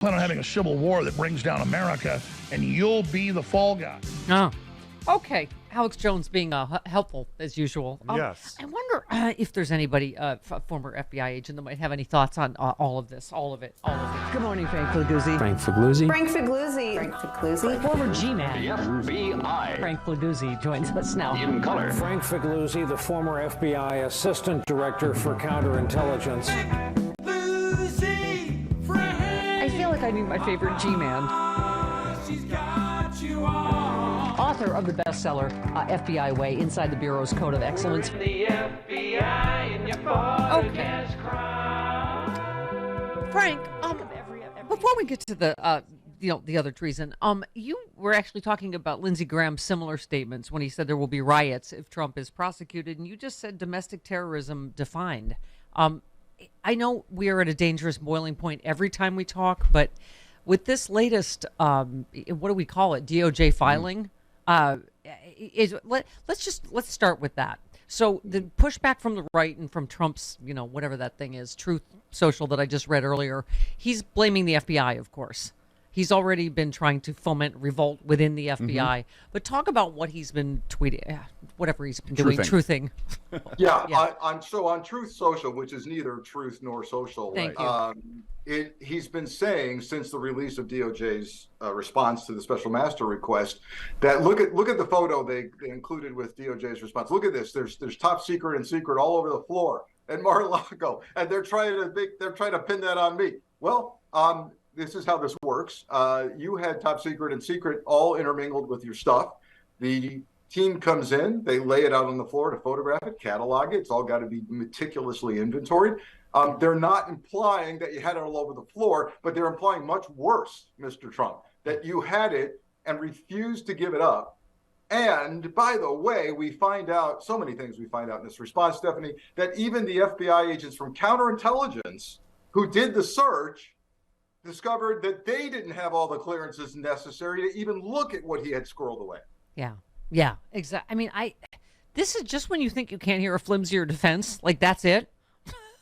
plan on having a civil war that brings down America, and you'll be the fall guy. Oh, okay. Alex Jones being helpful as usual. Yes. I wonder if there's anybody, former FBI agent, that might have any thoughts on all of this, all of it. Good morning, Frank Figliuzzi. Frank Figliuzzi. Frank Figliuzzi. Frank Figliuzzi. Former G-Man. The FBI. Frank Figliuzzi joins us now. In color. Frank Figliuzzi, the former FBI Assistant Director for Counterintelligence. I feel like I need my favorite G-Man. Author of the bestseller, FBI Way, Inside the Bureau's Code of Excellence. Okay. Frank, before we get to the other treason, you were actually talking about Lindsey Graham's similar statements when he said there will be riots if Trump is prosecuted, and you just said domestic terrorism defined. I know we are at a dangerous boiling point every time we talk, but with this latest, what do we call it, DOJ filing? Let's start with that. So the pushback from the right and from Trump's, whatever that thing is, Truth Social that I just read earlier, he's blaming the FBI, of course. He's already been trying to foment revolt within the FBI. But talk about what he's been tweeting, whatever he's been doing, truthing. Yeah. On Truth Social, which is neither truth nor social, Thank you. He's been saying since the release of DOJ's response to the special master request that look at the photo they included with DOJ's response. Look at this. There's top secret and secret all over the floor at Mar-a-Lago, and they're trying to pin that on me. Well, this is how this works. You had top secret and secret all intermingled with your stuff. The team comes in, they lay it out on the floor to photograph it, catalog it. It's all got to be meticulously inventoried. They're not implying that you had it all over the floor, but they're implying much worse, Mr. Trump, that you had it and refused to give it up. And by the way, we find out so many things we find out in this response, Stephanie, that even the FBI agents from counterintelligence who did the search discovered that they didn't have all the clearances necessary to even look at what he had squirreled away. Yeah, exactly. I mean, this is just when you think you can't hear a flimsier defense, like that's it.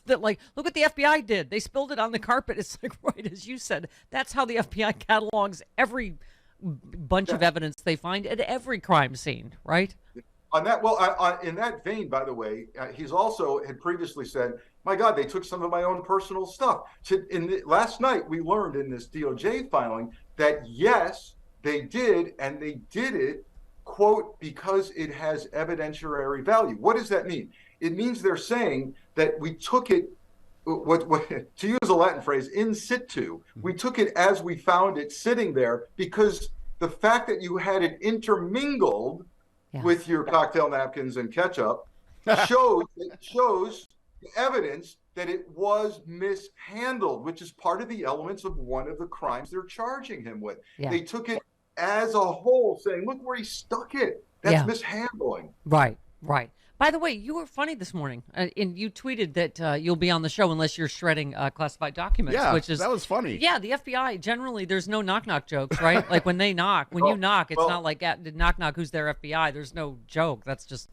That look what the FBI did. They spilled it on the carpet. It's like, right, as you said, that's how the FBI catalogs every bunch of evidence they find at every crime scene, right? On that, in that vein, by the way, he's also had previously said, my God, they took some of my own personal stuff. Last night, we learned in this DOJ filing that, yes, they did, and they did it, quote, because it has evidentiary value. What does that mean? It means they're saying that we took it, to use a Latin phrase, in situ. We took it as we found it sitting there because the fact that you had it intermingled with your cocktail napkins and ketchup shows evidence that it was mishandled, which is part of the elements of one of the crimes they're charging him with. Yeah. They took it as a whole, saying, look where he stuck it. That's mishandling. Right. By the way, you were funny this morning, and you tweeted that you'll be on the show unless you're shredding classified documents. Yeah, which is, that was funny. Yeah, the FBI, generally, there's no knock-knock jokes, right? Like when they knock, you knock, it's not like, knock-knock, who's their FBI? There's no joke. That's just,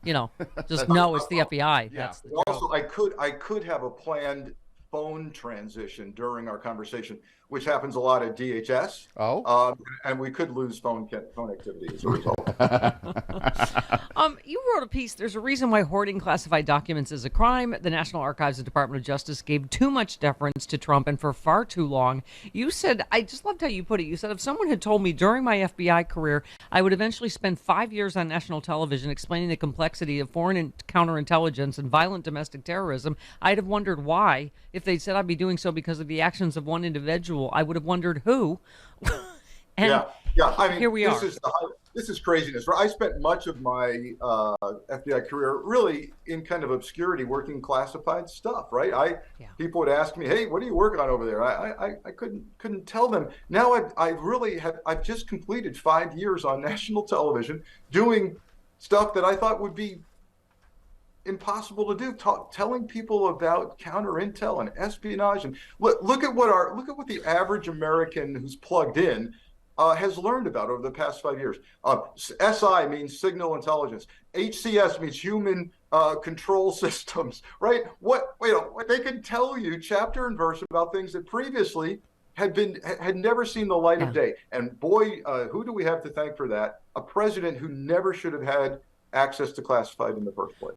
just no, it's the FBI. Yeah. That's the also, I could have a planned phone transition during our conversation, which happens a lot at DHS. And we could lose phone activity as a result. You wrote a piece, there's a reason why hoarding classified documents is a crime. The National Archives and Department of Justice gave too much deference to Trump and for far too long. You said, I just loved how you put it. You said, if someone had told me during my FBI career, I would eventually spend 5 years on national television explaining the complexity of foreign counterintelligence and violent domestic terrorism, I'd have wondered why. If they'd said I'd be doing so because of the actions of one individual, I would have wondered who. I mean, here we are. This is craziness. I spent much of my FBI career really in kind of obscurity working classified stuff, right? People would ask me, hey, what are you working on over there? I couldn't tell them. Now I've just completed 5 years on national television doing stuff that I thought would be impossible to do, telling people about counter intel and espionage. And look at what the average American who's plugged in has learned about over the past 5 years. SI means signal intelligence. HCS means human control systems, right? What they can tell you chapter and verse about things that previously had never seen the light of day. And boy, who do we have to thank for that? A president who never should have had access to classified in the first place.